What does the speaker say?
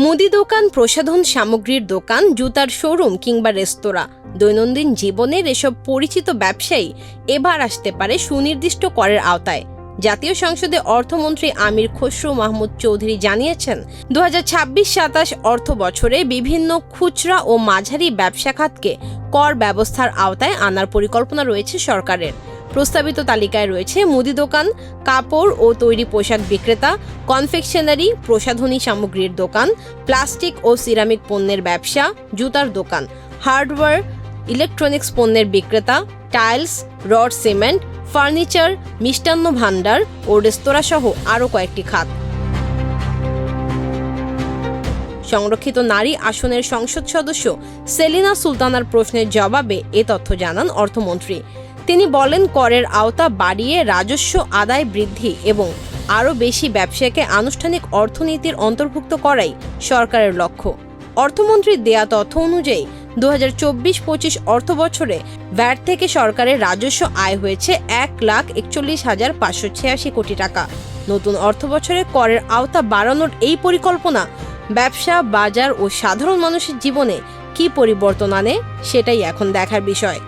মুদি দোকান, প্রসাধন সামগ্রীর দোকান, জুতার শোরুম কিংবা রেস্তোরাঁ, দৈনন্দিন জীবনের এসব পরিচিত ব্যবসায়ী এবার আসতে পারে সুনির্দিষ্ট করের আওতায়। জাতীয় সংসদে অর্থমন্ত্রী আমির খসরু মাহমুদ চৌধুরী জানিয়েছেন, 2026-27 অর্থ বছরে বিভিন্ন খুচরা ও মাঝারি ব্যবসা খাতকে কর ব্যবস্থার আওতায় আনার পরিকল্পনা রয়েছে সরকারের। প্রস্তাবিত তালিকায় রয়েছে মুদি দোকান, কাপড় ও তৈরি পোশাক বিক্রেতা, কনফেকশনারি, প্রসাধনী সামগ্রীর দোকান, প্লাস্টিক ও সিরামিক পণ্যের ব্যবসা, জুতার দোকান, হার্ডওয়্যার, ইলেকট্রনিক্স পণ্যের বিক্রেতা, tiles, rod cement, furniture, Mishtanna Bhandar ও রেস্তোরাঁ সহ আরও কয়েকটি খাত। সংরক্ষিত নারী আসনের সংসদ সদস্য সেলিনা সুলতানার প্রশ্নের জবাবে এ তথ্য জানান অর্থমন্ত্রী। তিনি বলেন, করের আওতা বাড়িয়ে রাজস্ব আদায় বৃদ্ধি এবং আরও বেশি ব্যবসাকে আনুষ্ঠানিক অর্থনীতির অন্তর্ভুক্ত করাই সরকারের লক্ষ্য। অর্থমন্ত্রীর দেয়া তথ্য অনুযায়ী 2024-25 অর্থ বছরে ভ্যাট থেকে সরকারের রাজস্ব আয় হয়েছে 1,41,586 কোটি টাকা। নতুন অর্থ বছরে করের আওতা বাড়ানোর এই পরিকল্পনা ব্যবসা, বাজার ও সাধারণ মানুষের জীবনে কী পরিবর্তন আনে, সেটাই এখন দেখার বিষয়।